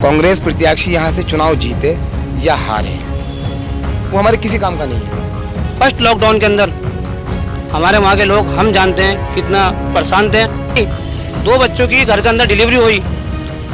कांग्रेस प्रत्याशी यहाँ से चुनाव जीते या हारे वो हमारे किसी काम का नहीं है। फर्स्ट लॉकडाउन के अंदर हमारे वहाँ के लोग हम जानते हैं कितना परेशान थे। 2 बच्चों की घर के अंदर डिलीवरी हुई,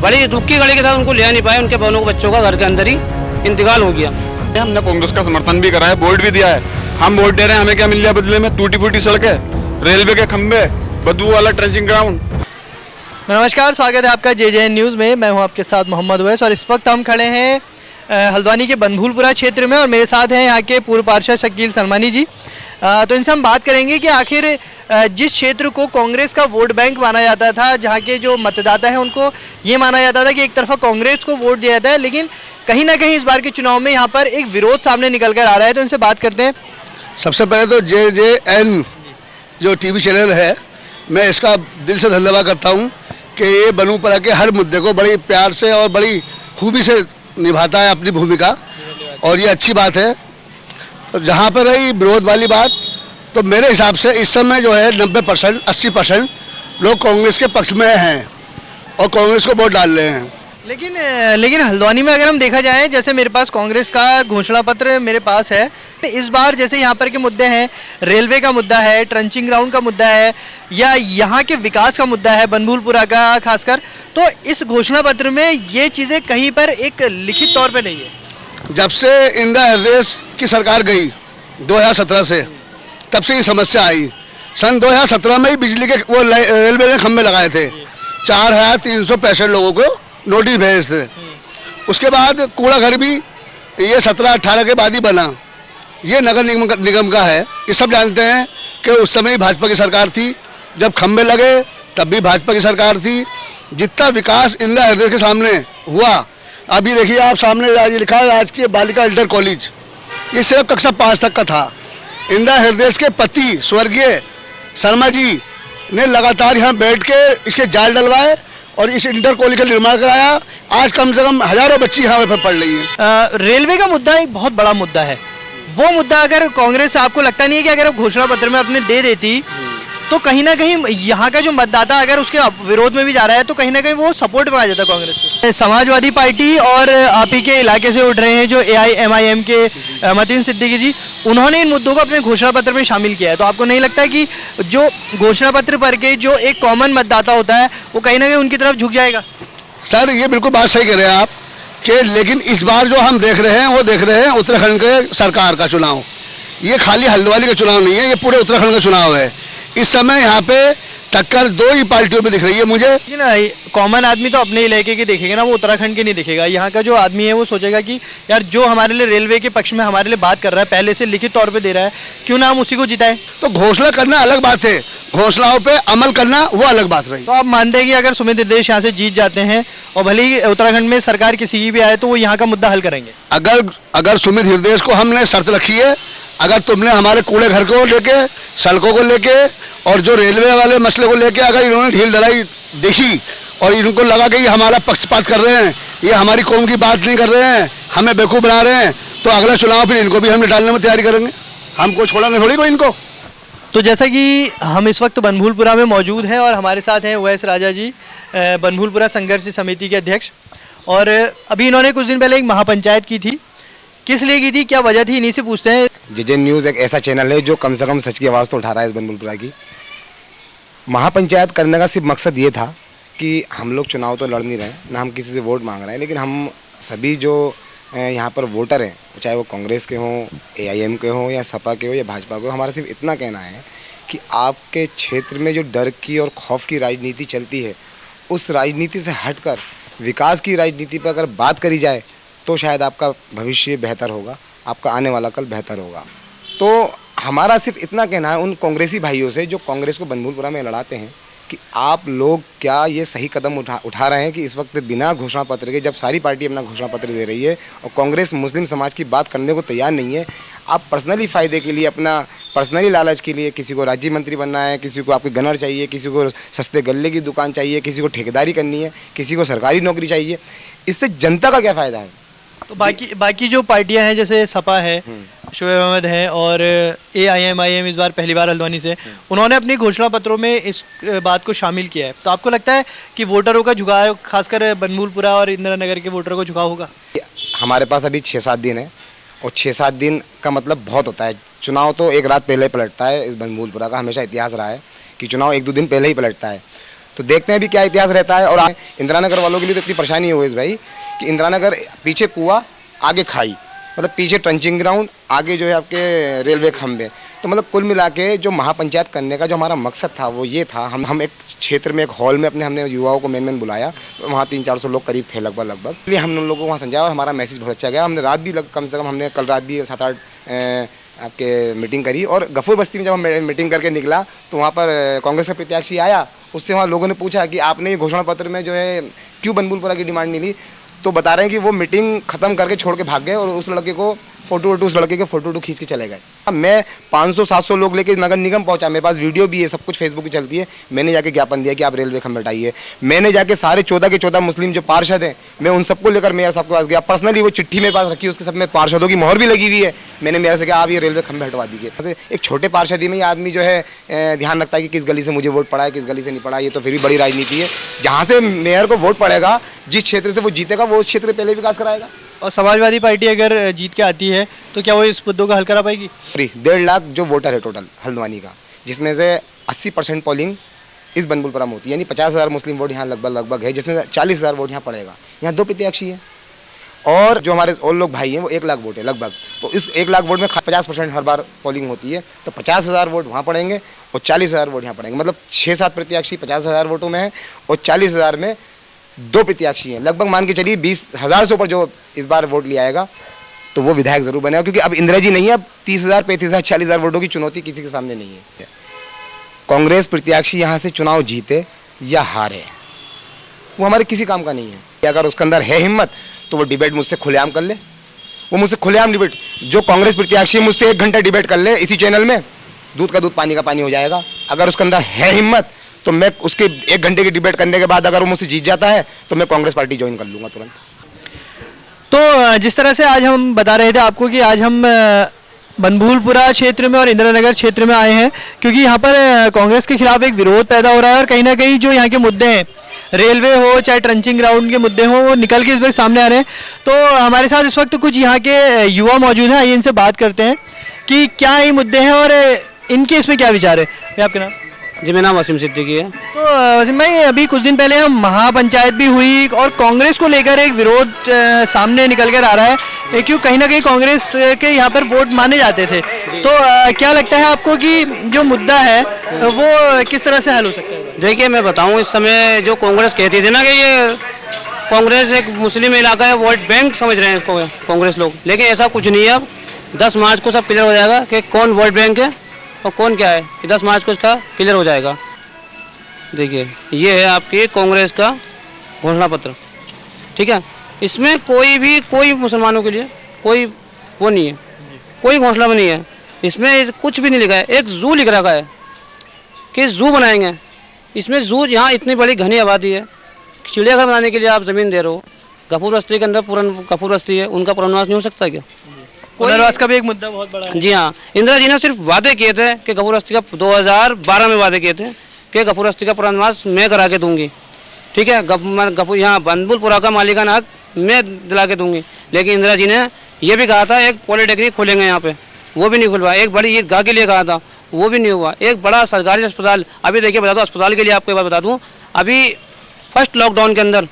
बड़ी दुख की घड़ी के साथ उनको ले नहीं पाए, उनके दोनों बच्चों का घर के अंदर ही इंतकाल हो गया। हमने कांग्रेस का समर्थन भी करा है, वोट भी दिया है। हम वोट दे रहे हैं, हमें क्या मिल रहा है बदले में? टूटी फूटी सड़कें, रेलवे के खंभे, बदबू वाला ट्रेंचिंग ग्राउंड। नमस्कार, स्वागत है आपका JJN न्यूज़ में। मैं हूं आपके साथ मोहम्मद उवैस और इस वक्त हम खड़े हैं हल्द्वानी के बनभूलपुरा क्षेत्र में और मेरे साथ हैं यहाँ के पूर्व पार्षद शकील सलमानी जी। तो इनसे हम बात करेंगे कि आखिर जिस क्षेत्र को कांग्रेस का वोट बैंक माना जाता था, जहाँ के जो मतदाता हैं उनको ये माना जाता था कि एक तरफा कांग्रेस को वोट दिया जाता है, लेकिन कहीं ना कहीं इस बार के चुनाव में यहाँ पर एक विरोध सामने निकल कर आ रहा है। तो इनसे बात करते हैं। सबसे पहले तो JJN जो TV चैनल है, मैं इसका दिल से धन्यवाद करता हूँ कि ये बनूपुरा के हर मुद्दे को बड़ी प्यार से और बड़ी खूबी से निभाता है अपनी भूमिका, और ये अच्छी बात है। तो जहाँ पर रही विरोध वाली बात, तो मेरे हिसाब से इस समय जो है 90% 80% लोग कांग्रेस के पक्ष में हैं और कांग्रेस को वोट डाल रहे हैं। लेकिन हल्द्वानी में अगर हम देखा जाए, जैसे मेरे पास कांग्रेस का घोषणा पत्र मेरे पास है, तो इस बार जैसे यहाँ पर के मुद्दे हैं, रेलवे का मुद्दा है, ट्रंचिंग ग्राउंड का मुद्दा है, या यहाँ के विकास का मुद्दा है बनभूलपुरा का खासकर, तो इस घोषणा पत्र में ये चीज़ें कहीं पर एक लिखित तौर पे नहीं है। जब से इंदिरा हृदय की सरकार गई 2017 से, तब से ये समस्या आई। सन 2017 में ही बिजली के वो रेलवे ने खंभे लगाए थे, 4365 लोगों को नोटिस भेजे थे। उसके बाद कूड़ा घर भी ये 17-18 के बाद ही बना, ये नगर निगम का है। ये सब जानते हैं कि उस समय ही भाजपा की सरकार थी, जब खंभे लगे तब भी भाजपा की सरकार थी। जितना विकास इंदिरा हृदय के सामने हुआ, अभी देखिए आप सामने लिखा है राजकीय बालिका इंटर कॉलेज, ये सिर्फ कक्षा 5 तक का था। इंदिरा हृदय के पति स्वर्गीय शर्मा जी ने लगातार यहाँ बैठ के इसके जाल डलवाए और इस इंटर कॉलेज का निर्माण कराया। आज कम से कम हजारों बच्ची यहाँ पर पढ़ रही हैं। रेलवे का मुद्दा एक बहुत बड़ा मुद्दा है। वो मुद्दा अगर कांग्रेस, आपको लगता नहीं है कि अगर घोषणा पत्र में अपने दे देती तो कहीं ना कहीं यहाँ का जो मतदाता अगर उसके विरोध में भी जा रहा है तो कहीं ना कहीं वो सपोर्ट में आ जाता कांग्रेस को? समाजवादी पार्टी और आप ही के इलाके से उठ रहे हैं जो AIMIM के मतीन सिद्दीकी जी, उन्होंने इन मुद्दों को अपने घोषणा पत्र में शामिल किया है। तो आपको नहीं लगता कि जो घोषणा पत्र पर के जो एक कॉमन मतदाता होता है वो कहीं ना कहीं उनकी तरफ झुक जाएगा? सर, ये बिल्कुल बात सही कह रहे हैं आप कि लेकिन इस बार जो हम देख रहे हैं वो देख रहे हैं उत्तराखंड के सरकार का चुनाव। ये खाली हल्द्वानी का चुनाव नहीं है, ये पूरे उत्तराखंड का चुनाव है। इस समय यहाँ पे टक्कर 2 ही पार्टियों में दिख रही है मुझे। लेकिन कॉमन आदमी तो अपने इलाके के देखेगा ना, वो उत्तराखंड के नहीं देखेगा। यहाँ का जो आदमी है वो सोचेगा कि यार जो हमारे लिए रेलवे के पक्ष में हमारे लिए बात कर रहा है, पहले से लिखित तौर पे दे रहा है, क्यों ना हम उसी को जिताएं। तो घोषणा करना अलग बात है, घोषणाओं पे अमल करना वो अलग बात रही। तो आप मानते हैं कि अगर सुमित निर्देश यहाँ से जीत जाते हैं और भले ही उत्तराखंड में सरकार किसी की भी आए तो वो यहाँ का मुद्दा हल करेंगे? अगर सुमित हृदय को हमने शर्त रखी है, अगर तुमने हमारे कूड़े घर को लेके, सड़कों को लेके और जो रेलवे वाले मसले को लेके अगर इन्होंने ढील ढलाई देखी और इनको लगा कि ये हमारा पक्षपात कर रहे हैं, ये हमारी कौम की बात नहीं कर रहे हैं, हमें बेवकूफ़ बना रहे हैं, तो अगला चुनाव फिर इनको भी हम निकालने में तैयारी करेंगे। हमको छोड़ेंगे थोड़ी को इनको। तो जैसा कि हम इस वक्त बनभूलपुरा में मौजूद हैं और हमारे साथ हैं उवैस राजा जी, बनभूलपुरा संघर्ष समिति के अध्यक्ष, और अभी इन्होंने कुछ दिन पहले एक महापंचायत की थी। किस लिए की थी, क्या वजह थी, इन्हीं से पूछते हैं। JJN न्यूज़ एक ऐसा चैनल है जो कम से कम सच की आवाज़ तो उठा रहा है इस बनभूलपुरा की। महापंचायत करने का सिर्फ मकसद ये था कि हम लोग चुनाव तो लड़ नहीं रहे हैं, ना हम किसी से वोट मांग रहे हैं, लेकिन हम सभी जो यहाँ पर वोटर हैं, चाहे वो कांग्रेस के हों, AIM के हों, या सपा के हो या भाजपा के हो, हमारा सिर्फ इतना कहना है कि आपके क्षेत्र में जो डर की और खौफ की राजनीति चलती है, उस राजनीति से हटकर विकास की राजनीति पर अगर बात करी जाए तो शायद आपका भविष्य बेहतर होगा, आपका आने वाला कल बेहतर होगा। तो हमारा सिर्फ इतना कहना है उन कांग्रेसी भाइयों से जो कांग्रेस को बनभूलपुरा में लड़ाते हैं कि आप लोग क्या ये सही कदम उठा रहे हैं कि इस वक्त बिना घोषणा पत्र के, जब सारी पार्टी अपना घोषणा पत्र दे रही है और कांग्रेस मुस्लिम समाज की बात करने को तैयार नहीं है, आप पर्सनली फ़ायदे के लिए, अपना पर्सनली लालच के लिए, किसी को राज्य मंत्री बनना है, किसी को आपके गनर चाहिए, किसी को सस्ते गल्ले की दुकान चाहिए, किसी को ठेकेदारी करनी है, किसी को सरकारी नौकरी चाहिए, इससे जनता का क्या फ़ायदा है? तो बाकी जो पार्टियां हैं जैसे सपा है, शुएब अहमद हैं और AIM इस बार पहली बार हल्द्वानी से, उन्होंने अपनी घोषणा पत्रों में इस बात को शामिल किया है। तो आपको लगता है कि वोटरों का झुकाव, खासकर बनभूलपुरा और इंदिरा नगर के वोटरों को झुकाव होगा? हमारे पास अभी 6-7 दिन है और 6-7 दिन का मतलब बहुत होता है। चुनाव तो एक रात पहले पलटता है, इस बनभूलपुरा का हमेशा इतिहास रहा है कि चुनाव 1-2 दिन पहले ही पलटता है। तो देखते हैं अभी क्या इतिहास रहता है। और इंदिरा नगर वालों के लिए तो इतनी परेशानी हुई इस भाई कि इंदिरा नगर पीछे कुआं आगे खाई, मतलब पीछे ट्रंचिंग ग्राउंड, आगे जो है आपके रेलवे खंभे। तो मतलब कुल मिला के जो महापंचायत करने का जो हमारा मकसद था वो ये था, हम एक क्षेत्र में एक हॉल में हमने युवाओं को मेन बुलाया, वहाँ 300-400 लोग करीब थे लगभग। इसलिए हम उन लोगों को वहाँ समझाया और हमारा मैसेज बहुत अच्छा गया। हमने रात भी कम से कम हमने कल रात भी 7-8 आपके मीटिंग करी। और गफूर बस्ती में जब हम मीटिंग करके निकला तो वहाँ पर कांग्रेस का प्रत्याशी आया, उससे वहाँ लोगों ने पूछा कि आपने ये घोषणा पत्र में जो है क्यों बनभूलपुरा की डिमांड नहीं ली। तो बता रहे हैं कि वो मीटिंग खत्म करके छोड़ के भाग गए और उस लड़के को उस लड़के के फोटो खींच के चले गए। मैं 500-700 लोग लेके नगर निगम पहुंचा, मेरे पास वीडियो भी है, सब कुछ फेसबुक पे चलती है। मैंने जाके ज्ञापन दिया कि आप रेलवे खंभे हटाइए। मैंने जाके सारे 14 के 14 मुस्लिम जो पार्षद हैं, मैं उन सबको लेकर मेयर साहब के पास गया पर्सनली। वो चिट्ठी मेरे पास रखी, उसके सब में पार्षदों की मोहर भी लगी हुई है। मैंने मेयर से कहा आप ये रेलवे खंभे हटवा दीजिए। एक छोटे पार्षदी में आदमी जो है ध्यान रखता है कि किस गली से मुझे वोट पड़ा है, किस गली से नहीं पड़ा। ये तो फिर भी बड़ी राजनीति है। जहाँ से मेयर को वोट पड़ेगा, जिस क्षेत्र से वो जीतेगा, वो उस क्षेत्र पहले विकास कराएगा। और समाजवादी पार्टी अगर जीत के आती है तो क्या वो इस मुद्दों का हल करा पाएगी? 1.5 लाख जो वोटर है टोटल हल्द्वानी का, जिसमें से 80% पोलिंग इस बनभूलपुरा में होती है, यानी 50,000 मुस्लिम वोट यहाँ लगभग है, जिसमें 40,000 वोट यहाँ पड़ेगा। यहाँ 2 प्रत्याशी हैं और जो हमारे और लोग भाई हैं वो 1 लाख वोट है लगभग। तो इस 1 लाख वोट में 50% हर बार पोलिंग होती है, तो 50,000 वोट वहाँ पड़ेंगे और 40,000 वोट यहाँ पड़ेंगे। मतलब 6-7 प्रत्याशी 50,000 वोटों में है और 40,000 में 2 प्रत्याशी हैं। लगभग मान के चलिए 20,000 से ऊपर जो इस बार वोट लिया आएगा तो वो विधायक जरूर बनेगा, क्योंकि अब इंदिरा जी नहीं है। अब 30,000, 35,000, 40,000 वोटों की चुनौती किसी के सामने नहीं है। कांग्रेस प्रत्याशी यहाँ से चुनाव जीते या हारे वो हमारे किसी काम का नहीं है। अगर उसके अंदर है हिम्मत तो वो डिबेट मुझसे खुलेआम कर ले, वो मुझसे खुलेआम डिबेट, जो कांग्रेस प्रत्याशी मुझसे 1 घंटा डिबेट कर ले इसी चैनल में, दूध का दूध पानी का पानी हो जाएगा। अगर उसके अंदर है हिम्मत तो मैं उसके 1 घंटे की डिबेट करने के बाद अगर वो मुझसे जीत जाता है तो मैं कांग्रेस पार्टी ज्वाइन कर लूँगा तुरंत। तो जिस तरह से आज हम बता रहे थे आपको कि आज हम बनभूलपुरा क्षेत्र में और इंदिरा नगर क्षेत्र में आए हैं, क्योंकि यहाँ पर कांग्रेस के खिलाफ एक विरोध पैदा हो रहा है और कहीं ना कहीं जो यहाँ के मुद्दे हैं, रेलवे हो चाहे ट्रंचिंग ग्राउंड के मुद्दे हो, वो निकल के इस वक्त सामने आ रहे हैं। तो हमारे साथ इस वक्त कुछ यहाँ के युवा मौजूद हैं, आइए इनसे बात करते हैं कि क्या ये मुद्दे हैं और इनके इसमें क्या विचार है। भैया आपके नाम? जी मेरा नाम वसीम सिद्दीकी है। तो वसीम भाई, अभी कुछ दिन पहले हम महापंचायत भी हुई और कांग्रेस को लेकर एक विरोध सामने निकल कर आ रहा है, क्यों कहीं ना कहीं कांग्रेस के यहाँ पर वोट माने जाते थे। तो क्या लगता है आपको कि जो मुद्दा है वो किस तरह से हल हो सकता है? देखिए मैं बताऊं, इस समय जो कांग्रेस कहती थी ना कि ये कांग्रेस एक मुस्लिम इलाका है, वोट बैंक समझ रहे हैं इसको कांग्रेस लोग, लेकिन ऐसा कुछ नहीं है। अब 10 मार्च को सब क्लियर हो जाएगा कि कौन वोट बैंक है और कौन क्या है। 10 मार्च को इसका क्लियर हो जाएगा। देखिए ये है आपकी कांग्रेस का घोषणा पत्र, ठीक है। इसमें कोई मुसलमानों के लिए कोई वो नहीं है, कोई घोषणा नहीं है। इसमें कुछ भी नहीं लिखा है। एक जू लिख रखा है कि जू बनाएंगे। इसमें जू, यहाँ इतनी बड़ी घनी आबादी है, चिड़ियाघर बनाने के लिए आप ज़मीन दे रहे हो। गफूर बस्ती के अंदर गफूर बस्ती है, उनका पुनर्वास नहीं हो सकता क्या? पुनर्वास का भी एक मुद्दा बहुत बड़ा है। जी हाँ, इंदिरा जी ने सिर्फ वादे किए थे कि गफूर बस्ती का 2012 में वादे किए थे कि गफूर बस्ती का पुनर्वास मैं करा के दूंगी, ठीक है। गफूर यहाँ बनभूलपुरा का मालिकाना हक मैं दिला के दूंगी। लेकिन इंदिरा जी ने यह भी कहा था एक पॉलिटेक्निक खोलेंगे यहाँ पे, वो भी नहीं खुलवा। एक बड़ी ईदगाह के लिए कहा था, वो भी नहीं हुआ। एक बड़ा सरकारी अस्पताल, अभी देखिए बता दो, अस्पताल के लिए आपको एक बात बता दूँ, अभी फर्स्ट लॉकडाउन के अंदर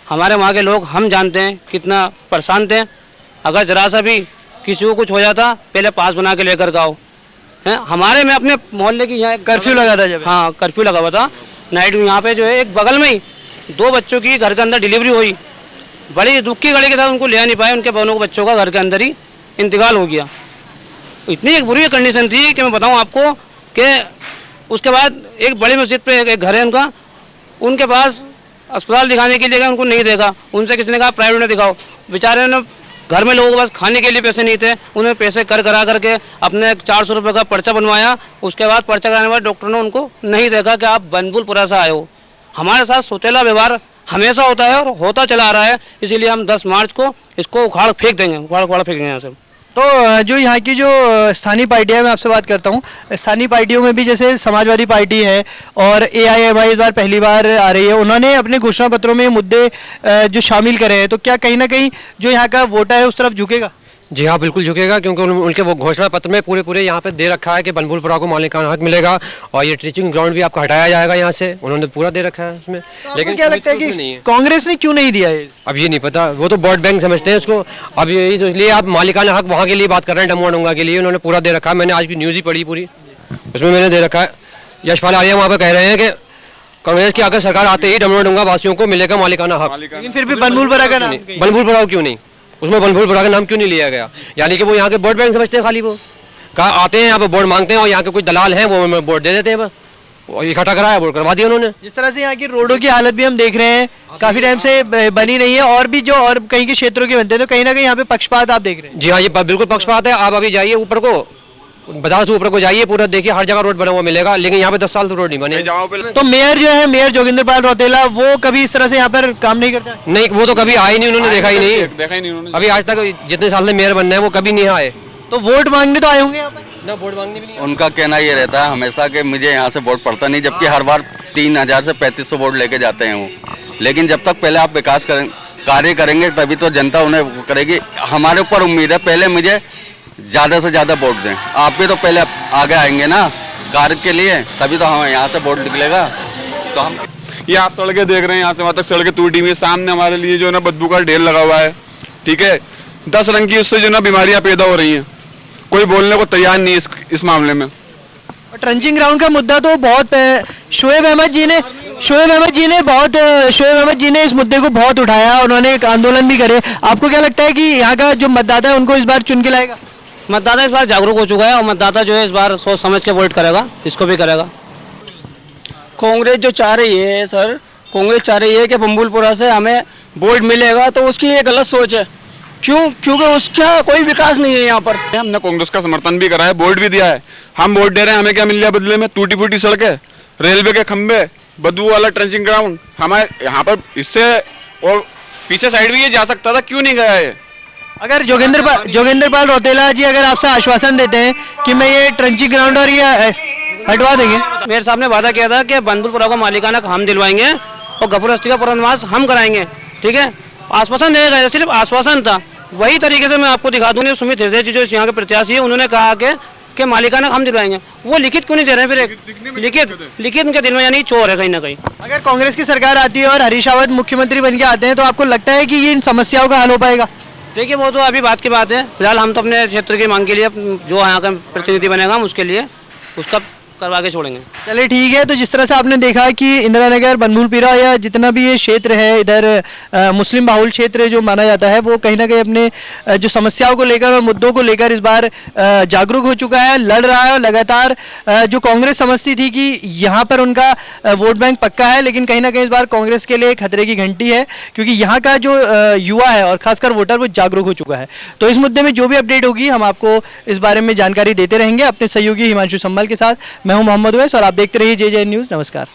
हमारे वहाँ के लोग, हम जानते हैं कितना परेशान थे। अगर जरा सा भी किसी को कुछ हो जाता, पहले पास बना के लेकर आओ हैं। हमारे में अपने मोहल्ले की यहाँ कर्फ्यू लगा था जब, हाँ कर्फ्यू लगा हुआ था नाइट में। यहाँ पे जो है एक बगल में ही 2 बच्चों की घर के अंदर डिलीवरी हुई, बड़ी दुख की घड़ी के साथ उनको ले नहीं पाए, उनके दोनों बच्चों का घर के अंदर ही इंतकाल हो गया। इतनी एक बुरी कंडीशन थी कि मैं बताऊँ आपको कि उसके बाद एक बड़ी मस्जिद पे एक घर है उनका, उनके पास अस्पताल दिखाने के लिए उनको नहीं देखा। उनसे किसी ने कहा प्राइवेट में दिखाओ। बेचारे ने घर में लोगों के पास खाने के लिए पैसे नहीं थे, उन्हें पैसे करा करके अपने 400 रुपये का पर्चा बनवाया। उसके बाद पर्चा कराने के बाद डॉक्टर ने उनको नहीं देखा कि आप बनभूलपुरा से आए हो। हमारे साथ सोचेला व्यवहार हमेशा होता है और होता चला आ रहा है। इसीलिए हम 10 मार्च को इसको उखाड़ फेंक देंगे, उखाड़ फेंक देंगे यहाँ से। तो जो यहाँ की जो स्थानीय पार्टियां हैं, मैं आपसे बात करता हूँ, स्थानीय पार्टियों में भी जैसे समाजवादी पार्टी है और AIMI इस बार पहली बार आ रही है, उन्होंने अपने घोषणा पत्रों में ये मुद्दे जो शामिल करे हैं, तो क्या कहीं ना कहीं जो यहाँ का वोटर है उस तरफ झुकेगा? जी हाँ, बिल्कुल झुकेगा, क्योंकि उनके वो घोषणा पत्र में पूरे यहाँ पे दे रखा है कि बनभूलपुरा को मालिकाना हक मिलेगा और ये टीचिंग ग्राउंड भी आपको हटाया जाएगा यहाँ से, उन्होंने पूरा दे रखा है उसमें। तो लेकिन क्या लगता है कि कांग्रेस ने क्यों नहीं दिया है? अब ये नहीं पता, वो तो वोट बैंक समझते हैं उसको। अब यही तो इसलिए आप मालिकाना हक वहाँ के लिए बात कर रहे हैं, डमुआ के लिए उन्होंने पूरा दे रखा है। मैंने आज की न्यूज़ ही पढ़ी पूरी, उसमें मैंने दे रखा है। यशपाल आर्या वहाँ पे कह रहे हैं कि कांग्रेस की अगर सरकार आते ही डमुआ वासियों को मिलेगा मालिकाना हक। लेकिन फिर भी बनभूलपुरा का नाम, बनभूलपुरा क्यों नहीं, उसमें बनभूलपुरा का नाम क्यों नहीं लिया गया? यानी कि वो यहाँ के वोट बैंक समझते हैं खाली। वो कहा आते हैं यहाँ पे वोट मांगते हैं और यहाँ के कुछ दलाल हैं वो वोट दे देते हैं, बस इकट्ठा कराया वोट करवा दिया उन्होंने। जिस तरह से यहाँ की रोडों की हालत भी हम देख रहे हैं, काफी टाइम से बनी नहीं है, और भी जो और कहीं के क्षेत्रों के बनते हैं, तो कहीं ना कहीं यहाँ पे पक्षपात आप देख रहे हैं। जी हाँ, ये बिल्कुल पक्षपात है। आप अभी जाइए ऊपर को, बाजार से ऊपर को जाइए, पूरा देखिए हर जगह रोड बना हुआ मिलेगा, लेकिन यहाँ पे 10 साल तो रोड नहीं बने। तो मेयर जो है, मेयर जोगिंदर पाल रौतेला, वो कभी इस तरह से यहाँ पर काम नहीं करता? नहीं, वो तो कभी आए नहीं, उन्होंने देखा ही नहीं अभी आज तक। जितने साल से मेयर बनना है वो कभी नहीं आए। तो वोट मांगने तो आए होंगे यहाँ पर? ना, वोट मांगने भी नहीं। उनका कहना ये रहता है हमेशा कि मुझे यहाँ से वोट पड़ता नहीं, जबकि हर बार 3000 से 3500 वोट लेके जाते हैं वो। लेकिन जब तक पहले आप विकास कार्य करेंगे तभी तो जनता उन्हें वो करेगी। हमारे ऊपर उम्मीद है, पहले मुझे ज़्यादा से ज़्यादा वोट दें। आप भी तो पहले आगे आएंगे ना कार्य के लिए, तभी तो हमें यहाँ से वोट निकलेगा। तो हम ये आप सड़कें देख रहे हैं, यहाँ से वहाँ तक सड़कें टूटी हुई है। सामने हमारे लिए जो है ना बदबू का ढेर लगा हुआ है, ठीक है, 10 रंग की, उससे जो ना बीमारियाँ पैदा हो रही हैं। कोई बोलने को तैयार नहीं इस मामले में। ट्रंचिंग ग्राउंड का मुद्दा तो बहुत शोएब अहमद जी ने इस मुद्दे को बहुत उठाया, उन्होंने एक आंदोलन भी करे। आपको क्या लगता है कि यहाँ का जो मतदाता है उनको इस बार चुन के लाएगा? मतदाता इस बार जागरूक हो चुका है और मतदाता जो है इस बार सोच समझ के वोट करेगा, इसको भी करेगा। कांग्रेस जो चाह रही है सर, कांग्रेस चाह रही है कि बनभूलपुरा से हमें वोट मिलेगा, तो उसकी ये गलत सोच है। क्योंकि उसका कोई विकास नहीं है यहाँ पर। हमने कांग्रेस का समर्थन भी करा है, वोट भी दिया है। हम वोट दे रहे हैं, हमें क्या मिल रहा है बदले में? टूटी फूटी सड़कें, रेलवे के खंबे, बदबू वाला ट्रेंचिंग ग्राउंड। हमारे यहाँ पर इससे और पीछे साइड भी ये जा सकता था, क्यों नहीं गया है? अगर जोगिंदर पाल रौतेला जी अगर आपसे आश्वासन देते हैं कि मैं ये ट्रंचिंग ग्राउंड और ये हटवा देंगे, मेरे साहब ने वादा किया था कि बनभूलपुरा को मालिकाना हम दिलवाएंगे और गफूरस्ती का पुनर्वास हम कराएंगे, ठीक है। आश्वासन दिया गया, सिर्फ आश्वासन था। वही तरीके से मैं आपको दिखा दूंगी, सुमित हृदय जी जो यहाँ के प्रत्याशी है, उन्होंने कहा कि मालिकाना हम दिलवाएंगे। वो लिखित क्यों नहीं दे रहे हैं? फिर लिखित उनके दिल में, यानी चोर है कहीं ना कहीं। अगर कांग्रेस की सरकार आती है और हरीश रावत मुख्यमंत्री बन के आते हैं, तो आपको लगता है कि ये इन समस्याओं का हल हो पाएगा? देखिए, वो तो अभी बात की बात है। फिलहाल हम तो अपने क्षेत्र की मांग के लिए, जो यहाँ का प्रतिनिधि बनेगा हम उसके लिए उसका करवा के छोड़ेंगे। चलिए ठीक है। तो जिस तरह से आपने देखा कि इंदिरा नगर, बनभूलपुरा या जितना भी ये क्षेत्र है, इधर मुस्लिम बाहुल क्षेत्र जो माना जाता है, वो कहीं ना कहीं अपने जो समस्याओं को लेकर और मुद्दों को लेकर इस बार जागरूक हो चुका है, लड़ रहा है। और लगातार जो कांग्रेस समझती थी कि यहाँ पर उनका वोट बैंक पक्का है, लेकिन कहीं ना कहीं इस बार कांग्रेस के लिए खतरे की घंटी है, क्योंकि यहाँ का जो युवा है और खासकर वोटर, वो जागरूक हो चुका है। तो इस मुद्दे में जो भी अपडेट होगी हम आपको इस बारे में जानकारी देते रहेंगे अपने सहयोगी हिमांशु सम्मल के साथ। मैं हूं मोहम्मद उवैस और आप देखते रहिए JJN न्यूज़। नमस्कार।